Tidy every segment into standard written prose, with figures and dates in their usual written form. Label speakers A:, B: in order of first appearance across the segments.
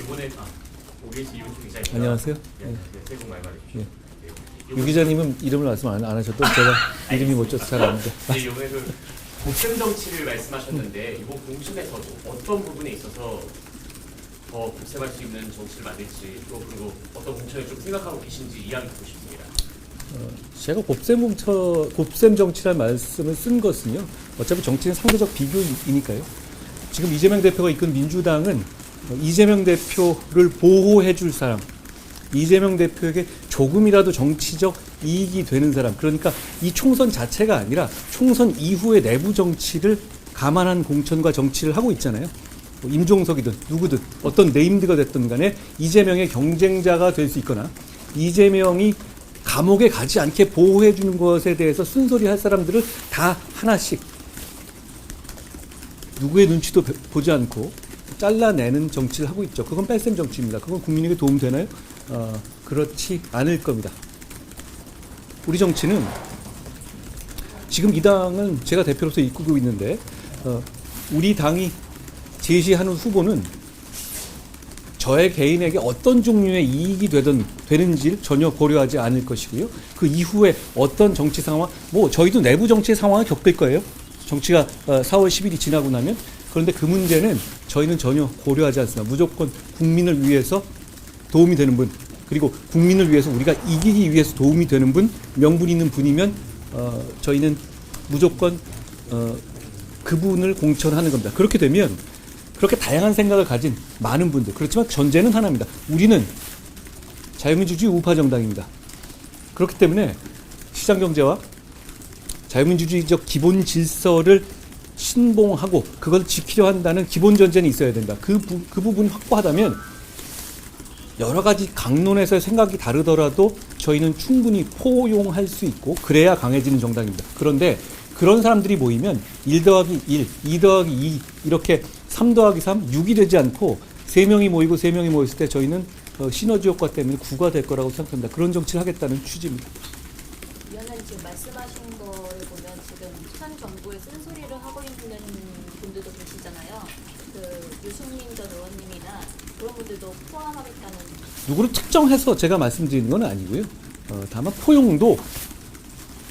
A: 이번에 OBS 이윤주 기자입니다.
B: 안녕하세요.
A: 네, 새해 복 많이 받으십시오.
B: 예.
A: 네,
B: 유 기자님은 이름을 말씀 안 하셔도 제가 이름이 못 줘서 잘 압니다.
A: 네, 이번에 그 복선 정치를 말씀하셨는데 이번 공천에서도 어떤 부분에 있어서 더 복잡할 수 있는 정치를 만들지 또 그리고 어떤 공천을 좀 생각하고 계신지 이야기 듣고 싶습니다.
B: 제가 곱셈 정치라는 말씀을 쓴 것은요. 어차피 정치는 상대적 비교이니까요. 지금 이재명 대표가 이끈 민주당은 이재명 대표를 보호해 줄 사람, 이재명 대표에게 조금이라도 정치적 이익이 되는 사람, 그러니까 이 총선 자체가 아니라 총선 이후의 내부 정치를 감안한 공천과 정치를 하고 있잖아요. 뭐 임종석이든 누구든 어떤 네임드가 됐든 간에 이재명의 경쟁자가 될 수 있거나 이재명이 감옥에 가지 않게 보호해 주는 것에 대해서 쓴소리 할 사람들을 다 하나씩 누구의 눈치도 보지 않고 잘라내는 정치를 하고 있죠. 그건 뺄셈 정치입니다. 그건 국민에게 도움되나요? 그렇지 않을 겁니다. 우리 정치는 지금 이 당은 제가 대표로서 이끌고 있는데 우리 당이 제시하는 후보는 저의 개인에게 어떤 종류의 이익이 되는지를 전혀 고려하지 않을 것이고요. 그 이후에 어떤 정치 상황, 뭐 저희도 내부 정치 상황을 겪을 거예요. 정치가 4월 10일이 지나고 나면. 그런데 그 문제는 저희는 전혀 고려하지 않습니다. 무조건 국민을 위해서 도움이 되는 분, 그리고 국민을 위해서 우리가 이기기 위해서 도움이 되는 분, 명분 있는 분이면 저희는 무조건 그분을 공천하는 겁니다. 그렇게 되면 그렇게 다양한 생각을 가진 많은 분들, 그렇지만 전제는 하나입니다. 우리는 자유민주주의 우파 정당입니다. 그렇기 때문에 시장경제와 자유민주주의적 기본 질서를 신봉하고 그걸 지키려 한다는 기본 전제는 있어야 된다. 그 부분이 확보하다면 여러 가지 강론에서의 생각이 다르더라도 저희는 충분히 포용할 수 있고 그래야 강해지는 정당입니다. 그런데 그런 사람들이 모이면 1 더하기 1, 2 더하기 2 이렇게 3 더하기 3, 6이 되지 않고 3명이 모이고 3명이 모였을 때 저희는 시너지 효과 때문에 9가 될 거라고 생각합니다. 그런 정치를 하겠다는 취지입니다.
C: 위원장님 지금 말씀하신 거를 보면 지금 현 정부에 쓴소리를 하고 있는 분들도 계시잖아요. 그 유승민 전 의원님이나 그런 분들도 포함하겠다는.
B: 누구를 특정해서 제가 말씀드리는 건 아니고요. 다만 포용도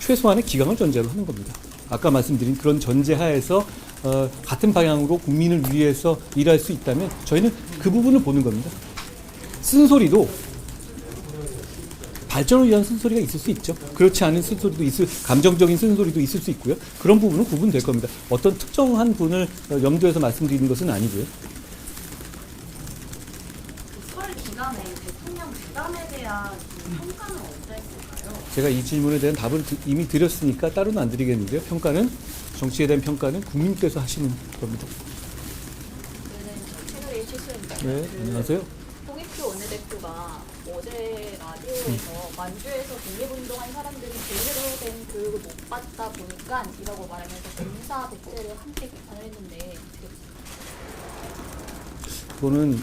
B: 최소한의 기강을 전제로 하는 겁니다. 아까 말씀드린 그런 전제 하에서 같은 방향으로 국민을 위해서 일할 수 있다면 저희는 그 부분을 보는 겁니다. 쓴소리도 발전을 위한 쓴소리가 있을 수 있죠. 그렇지 않은 쓴소리도 감정적인 쓴소리도 있을 수 있고요. 그런 부분은 구분될 겁니다. 어떤 특정한 분을 염두에서 말씀드리는 것은 아니고요.
D: 설 기간에 대통령 부담에 대한 평가는 어땠을까요?
B: 제가 이 질문에 대한 답을 이미 드렸으니까 따로는 안 드리겠는데요. 평가는 정치에 대한 평가는 국민께서 하시는 겁니다.
C: 채널A 최수입니다.
B: 네, 안녕하세요.
C: 홍익표 원내대표가 어제 라디오에서 만주에서 독립운동한 사람들이 제대로 된 교육을 못 받다 보니까 이라고 말하면서 검사 백제를 함께 비판을 했는데
B: 그거는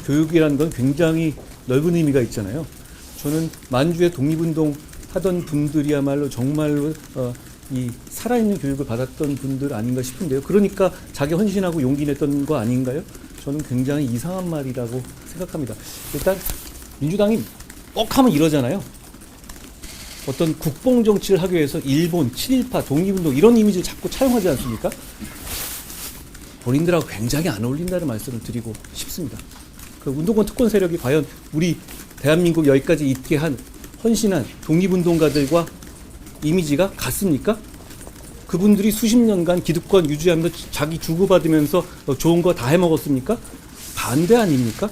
B: 교육이라는 건 굉장히 넓은 의미가 있잖아요. 저는 만주에 독립운동 하던 분들이야말로 정말로 이 살아있는 교육을 받았던 분들 아닌가 싶은데요. 그러니까 자기 헌신하고 용기 냈던 거 아닌가요? 저는 굉장히 이상한 말이라고 생각합니다. 일단 민주당이 꼭 하면 이러잖아요. 어떤 국뽕 정치를 하기 위해서 일본, 친일파, 독립운동 이런 이미지를 자꾸 차용하지 않습니까? 본인들하고 굉장히 안 어울린다는 말씀을 드리고 싶습니다. 그 운동권 특권 세력이 과연 우리 대한민국 여기까지 있게 한 헌신한 독립운동가들과 이미지가 같습니까? 그분들이 수십 년간 기득권 유지하면서 자기 주고받으면서 좋은 거 다 해먹었습니까? 반대 아닙니까?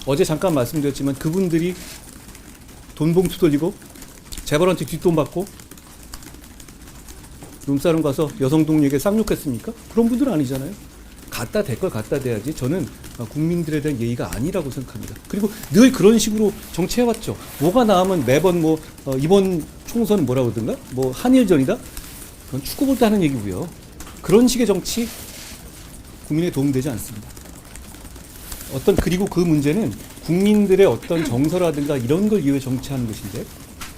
B: 어제 잠깐 말씀드렸지만 그분들이 돈 봉투 돌리고 재벌한테 뒷돈 받고 룸사롱 가서 여성 동료에게 쌍욕했습니까? 그런 분들은 아니잖아요. 갖다 댈 걸 갖다 대야지. 저는 국민들에 대한 예의가 아니라고 생각합니다. 그리고 늘 그런 식으로 정치해왔죠. 뭐가 나오면 매번 이번 총선은 뭐라고 그러던가? 한일전이다? 그건 축구보다 하는 얘기고요. 그런 식의 정치 국민에 도움되지 않습니다. 그리고 그 문제는 국민들의 어떤 정서라든가 이런 걸 위해 정치하는 것인데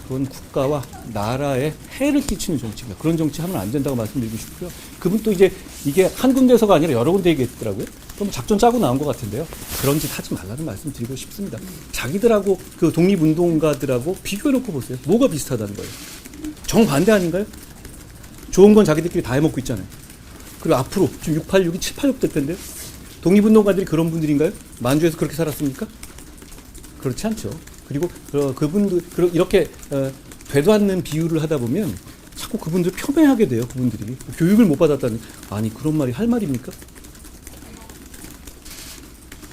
B: 그건 국가와 나라에 해를 끼치는 정치입니다. 그런 정치 하면 안 된다고 말씀드리고 싶고요. 그분 또 이제 이게 한 군데서가 아니라 여러 군데 얘기했더라고요. 그럼 작전 짜고 나온 것 같은데요. 그런 짓 하지 말라는 말씀 드리고 싶습니다. 자기들하고 그 독립운동가들하고 비교해놓고 보세요. 뭐가 비슷하다는 거예요. 정반대 아닌가요? 좋은 건 자기들끼리 다 해먹고 있잖아요. 그리고 앞으로 지금 686이 786 될 텐데요. 독립운동가들이 그런 분들인가요? 만주에서 그렇게 살았습니까? 그렇지 않죠. 그리고 그분들 이렇게 되도 않는 비유를 하다 보면 자꾸 그분들 폄훼하게 돼요. 그분들이 교육을 못 받았다는, 아니 그런 말이 할 말입니까?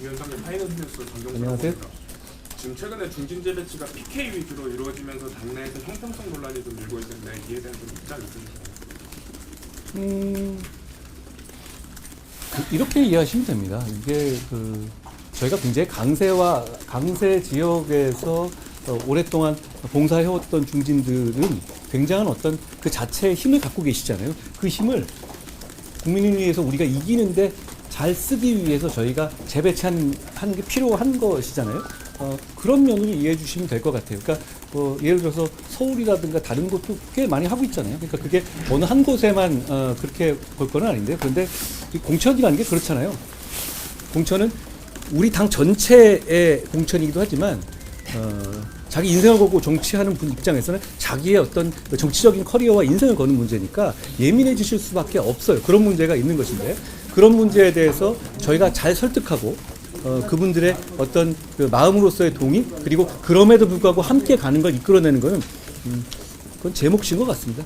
E: 위원장님, 파이낸스 뉴스 정경수라고
B: 안녕하세요.
E: 합니다. 지금 최근에 중진제 배치가 PK 위주로 이루어지면서 당내에서 형평성 논란이 좀 일고 있는데 이에 대한 좀 입장 있으신가요?
B: 이렇게 이해하시면 됩니다. 이게 저희가 굉장히 강세 지역에서 오랫동안 봉사해왔던 중진들은 굉장한 어떤 그 자체의 힘을 갖고 계시잖아요. 그 힘을 국민을 위해서 우리가 이기는데 잘 쓰기 위해서 저희가 재배치하는 게 필요한 것이잖아요. 그런 면으로 이해해 주시면 될 것 같아요. 그러니까 예를 들어서 서울이라든가 다른 곳도 꽤 많이 하고 있잖아요. 그러니까 그게 어느 한 곳에만 그렇게 볼 건 아닌데, 그런데 이 공천이라는 게 그렇잖아요. 공천은 우리 당 전체의 공천이기도 하지만 자기 인생을 걸고 정치하는 분 입장에서는 자기의 어떤 정치적인 커리어와 인생을 거는 문제니까 예민해지실 수밖에 없어요. 그런 문제가 있는 것인데, 그런 문제에 대해서 저희가 잘 설득하고 그분들의 어떤 그 마음으로서의 동의, 그리고 그럼에도 불구하고 함께 가는 걸 이끌어내는 것은 그건 제 몫인 것 같습니다.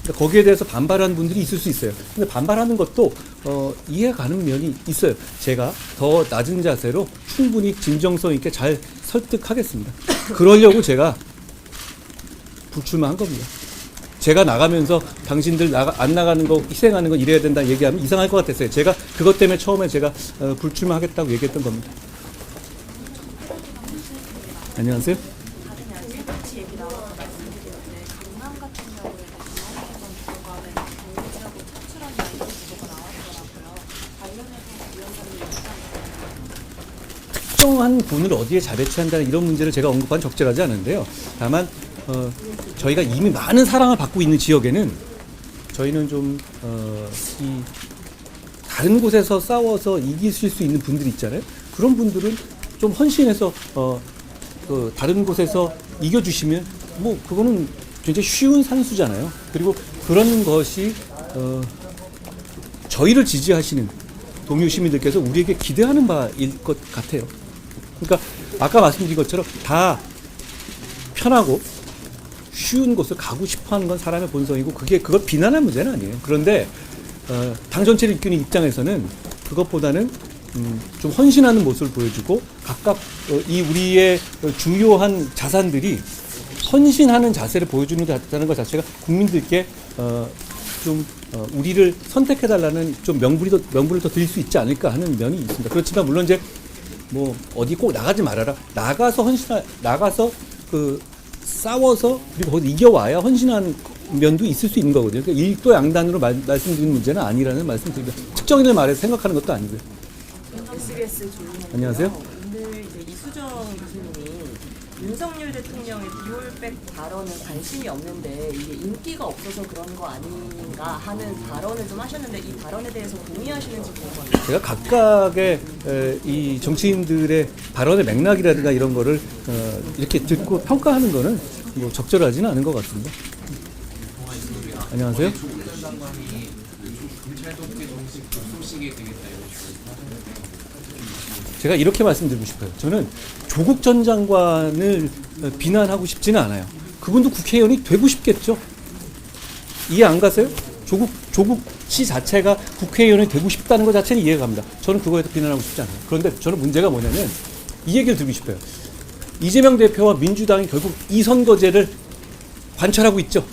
B: 그러니까 거기에 대해서 반발하는 분들이 있을 수 있어요. 근데 반발하는 것도 이해가 가는 면이 있어요. 제가 더 낮은 자세로 충분히 진정성 있게 잘 설득하겠습니다. 그러려고 제가 불출마한 겁니다. 제가 나가면서 당신들 안 나가는 거 희생하는 거 이래야 된다 얘기하면 이상할 것 같았어요. 제가 그것 때문에 처음에 제가 불출마하겠다고 얘기했던 겁니다. 안녕하세요.
D: 정치 얘기 나와서 말씀드렸는데 강남 같은 경우에 강남에선 들어가면 정치하고 탈출한다 이런 보도가 나왔더라고요. 관련해서 위원장님 입장
B: 특정한 분을 어디에 자배치한다는 이런 문제를 제가 언급한 적절하지 않은데요. 다만 저희가 이미 많은 사랑을 받고 있는 지역에는 저희는 좀 이 다른 곳에서 싸워서 이기실 수 있는 분들이 있잖아요. 그런 분들은 좀 헌신해서 그 다른 곳에서 이겨주시면 뭐 그거는 굉장히 쉬운 산수잖아요. 그리고 그런 것이 저희를 지지하시는 동료 시민들께서 우리에게 기대하는 바일 것 같아요. 그러니까 아까 말씀드린 것처럼 다 편하고 쉬운 곳을 가고 싶어하는 건 사람의 본성이고 그걸 비난할 문제는 아니에요. 그런데 당 전체를 이끄는 입장에서는 그것보다는 좀 헌신하는 모습을 보여주고 각각 이 우리의 중요한 자산들이 헌신하는 자세를 보여주는 것 자체가 국민들께 좀 우리를 선택해달라는 좀 명분을 더 드릴 수 있지 않을까 하는 면이 있습니다. 그렇지만 물론 이제 뭐 어디 꼭 나가지 말아라. 나가서 싸워서 그리고 거기 이겨와야 헌신하는 면도 있을 수 있는 거거든요. 그러니까 일도양단으로 말씀드리는 문제는 아니라는 말씀드립니다. 특정인을 말해서 생각하는 것도 아니고요.
F: SBS 조윤아입니다.
B: 안녕하세요.
F: 오늘 이제 이수정 교수님이 윤석열 대통령의 비올백 발언은 관심이 없는데 이게 인기가 없어서 그런 거 아닌가 하는 발언을 좀 하셨는데 이 발언에 대해서 동의하시는지 궁금합니다.
B: 제가 각각의 이 정치인들의 발언의 맥락이라든가 이런 거를 이렇게 듣고 평가하는 거는 뭐 적절하지는 않은 것 같습니다. 안녕하세요. 제가 이렇게 말씀드리고 싶어요. 저는 조국 전 장관을 비난하고 싶지는 않아요. 그분도 국회의원이 되고 싶겠죠. 이해 안 가세요? 조국 씨 자체가 국회의원이 되고 싶다는 것 자체는 이해가 갑니다. 저는 그거에 대해서 비난하고 싶지 않아요. 그런데 저는 문제가 뭐냐면 이 얘기를 드리고 싶어요. 이재명 대표와 민주당이 결국 이 선거제를 관철하고 있죠.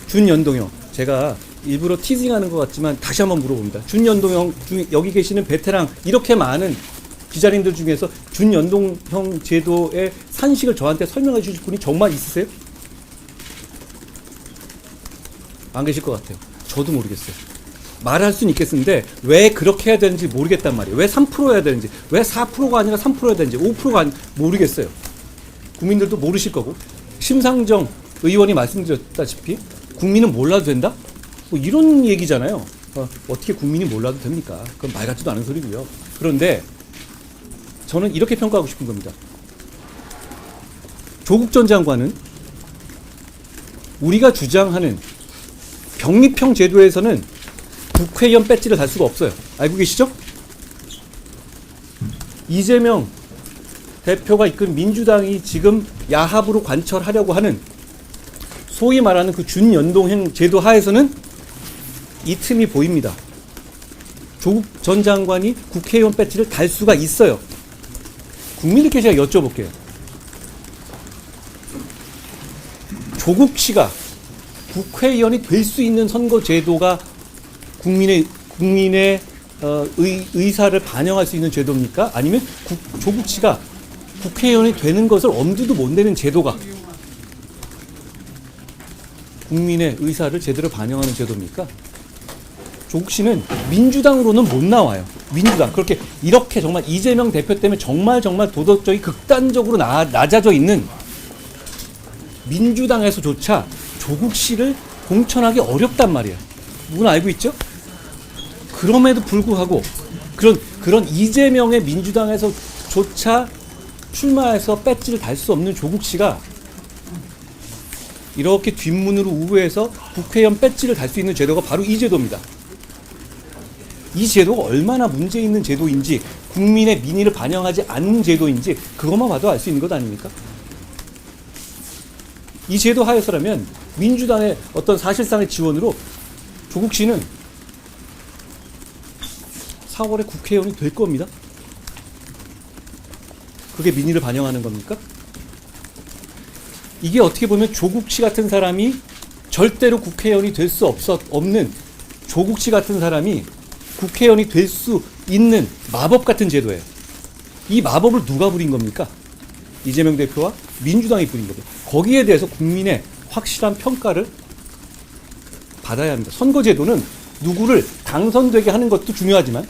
B: 준연동형. 제가 일부러 티징하는 것 같지만 다시 한번 물어봅니다. 준연동형 여기 계시는 베테랑 이렇게 많은 기자님들 중에서 준연동형 제도의 산식을 저한테 설명해 주실 분이 정말 있으세요? 안 계실 것 같아요. 저도 모르겠어요. 말할 수는 있겠는데 왜 그렇게 해야 되는지 모르겠단 말이에요. 왜 3% 해야 되는지, 왜 4%가 아니라 3% 해야 되는지, 5%가 모르겠어요. 국민들도 모르실 거고. 심상정 의원이 말씀드렸다시피 국민은 몰라도 된다? 뭐 이런 얘기잖아요. 어떻게 국민이 몰라도 됩니까? 그건 말 같지도 않은 소리고요. 그런데 저는 이렇게 평가하고 싶은 겁니다. 조국 전 장관은 우리가 주장하는 병립형 제도에서는 국회의원 배지를 달 수가 없어요. 알고 계시죠? 이재명 대표가 이끈 민주당이 지금 야합으로 관철하려고 하는 소위 말하는 그 준연동형 제도 하에서는 이 틈이 보입니다. 조국 전 장관이 국회의원 배지를 달 수가 있어요. 국민들께 제가 여쭤볼게요. 조국 씨가 국회의원이 될 수 있는 선거 제도가 국민의 의사를 반영할 수 있는 제도입니까? 아니면 조국 씨가 국회의원이 되는 것을 엄두도 못 내는 제도가 국민의 의사를 제대로 반영하는 제도입니까? 조국 씨는 민주당으로는 못 나와요. 민주당. 그렇게 이렇게 정말 이재명 대표 때문에 정말 도덕적이 극단적으로 낮아져 있는 민주당에서조차 조국 씨를 공천하기 어렵단 말이에요. 누구나 알고 있죠? 그럼에도 불구하고 그런 이재명의 민주당에서조차 출마해서 배지를 달 수 없는 조국 씨가 이렇게 뒷문으로 우회해서 국회의원 배지를 달 수 있는 제도가 바로 이 제도입니다. 이 제도가 얼마나 문제 있는 제도인지, 국민의 민의를 반영하지 않는 제도인지 그것만 봐도 알 수 있는 것 아닙니까? 이 제도 하에서라면 민주당의 어떤 사실상의 지원으로 조국 씨는 4월에 국회의원이 될 겁니다. 그게 민의를 반영하는 겁니까? 이게 어떻게 보면 조국 씨 같은 사람이 절대로 국회의원이 될 수 없는 조국 씨 같은 사람이 국회의원이 될 수 있는 마법 같은 제도예요. 이 마법을 누가 부린 겁니까? 이재명 대표와 민주당이 부린 겁니다. 거기에 대해서 국민의 확실한 평가를 받아야 합니다. 선거제도는 누구를 당선되게 하는 것도 중요하지만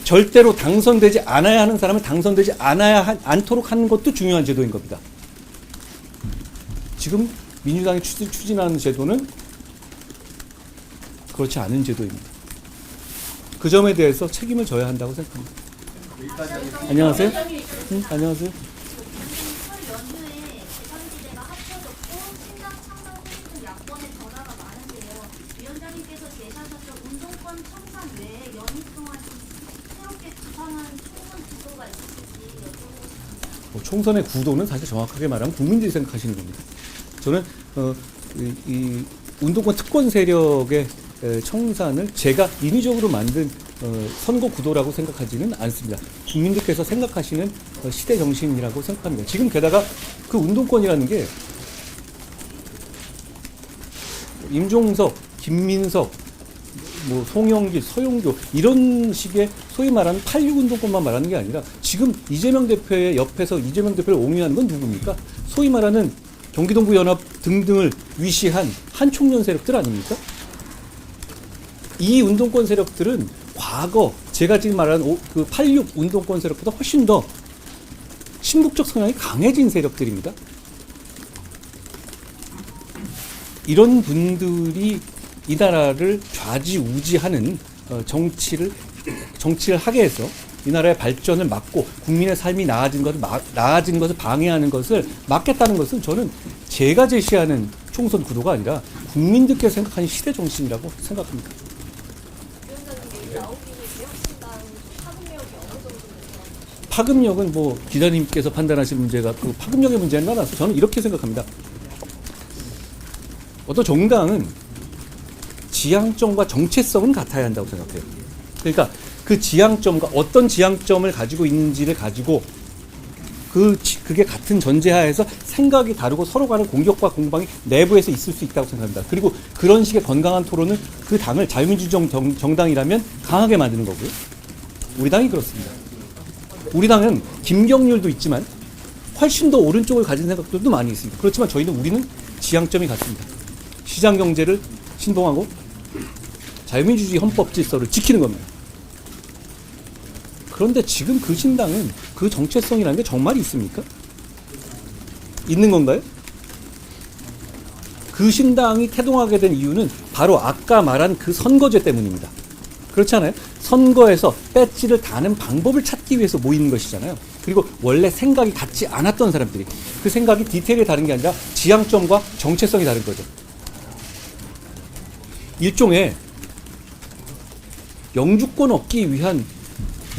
B: 절대로 당선되지 않아야 하는 사람을 당선되지 않도록 하는 것도 중요한 제도인 겁니다. 지금 민주당이 추진하는 제도는 그렇지 않은 제도입니다. 그 점에 대해서 책임을 져야 한다고 생각합니다. 안녕하세요. 안녕하세요.
G: 설 연휴에 대상지대가 합쳐졌고 신당 창당 후보들 야권의 변화가 많은데요. 위원장님께서 제시하셨던 운동권 청산 외에 연휴 동안 새롭게 구상한 총선 구도가 있으실지 여쭤보고 싶습니다.
B: 총선의 구도는 사실 정확하게 말하면 국민들이 생각하시는 겁니다. 저는 이 운동권 특권 세력의 청산을 제가 인위적으로 만든 선거 구도라고 생각하지는 않습니다. 국민들께서 생각하시는 시대 정신이라고 생각합니다. 지금 게다가 그 운동권이라는 게 임종석, 김민석, 뭐 송영길, 서용교 이런 식의 소위 말하는 86 운동권만 말하는 게 아니라 지금 이재명 대표의 옆에서 이재명 대표를 옹호하는 건 누굽니까? 소위 말하는 경기동부 연합 등등을 위시한 한총련 세력들 아닙니까? 이 운동권 세력들은 과거 제가 지금 말하는 그 86 운동권 세력보다 훨씬 더 친북적 성향이 강해진 세력들입니다. 이런 분들이 이 나라를 좌지우지하는 정치를 하게 해서 이 나라의 발전을 막고 국민의 삶이 나아진 것을 방해하는 것을 막겠다는 것은 저는 제가 제시하는 총선 구도가 아니라 국민들께서 생각하는 시대 정신이라고 생각합니다.
C: 위원장님이 나오기는 개혁신당 파급력이 어느 정도 되는
B: 파급력은 뭐 기자님께서 판단하신 문제가 그 파급력의 문제는 많아서 저는 이렇게 생각합니다. 어떤 정당은 지향점과 정체성은 같아야 한다고 생각해요. 그러니까 그 지향점과 어떤 지향점을 가지고 있는지를 가지고 그게 같은 전제하에서 생각이 다르고 서로 간의 공격과 공방이 내부에서 있을 수 있다고 생각합니다. 그리고 그런 식의 건강한 토론은 그 당을 자유민주 정당이라면 강하게 만드는 거고요. 우리 당이 그렇습니다. 우리 당은 김경률도 있지만 훨씬 더 오른쪽을 가진 생각들도 많이 있습니다. 그렇지만 우리는 지향점이 같습니다. 시장 경제를 신봉하고 자유민주주의 헌법 질서를 지키는 겁니다. 그런데 지금 그 신당은 그 정체성이라는 게 정말 있습니까? 있는 건가요? 그 신당이 태동하게 된 이유는 바로 아까 말한 그 선거제 때문입니다. 그렇지 않아요? 선거에서 배지를 다는 방법을 찾기 위해서 모이는 것이잖아요. 그리고 원래 생각이 같지 않았던 사람들이 그 생각이 디테일이 다른 게 아니라 지향점과 정체성이 다른 거죠. 일종의 영주권 얻기 위한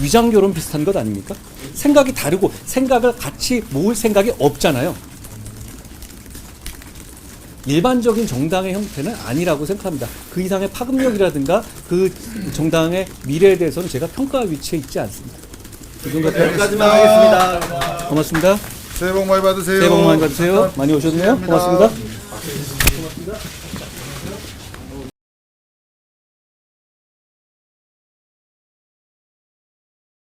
B: 위장결혼 비슷한 것 아닙니까? 생각이 다르고 생각을 같이 모을 생각이 없잖아요. 일반적인 정당의 형태는 아니라고 생각합니다. 그 이상의 파급력이라든가 그 정당의 미래에 대해서는 제가 평가 위치에 있지 않습니다. 그 정도
H: 여기까지만 하겠습니다.
B: 고맙습니다.
H: 새해 복 많이 받으세요.
B: 새해 복 많이 받으세요. 많이 오셨네요.
H: 감사합니다.
B: 고맙습니다.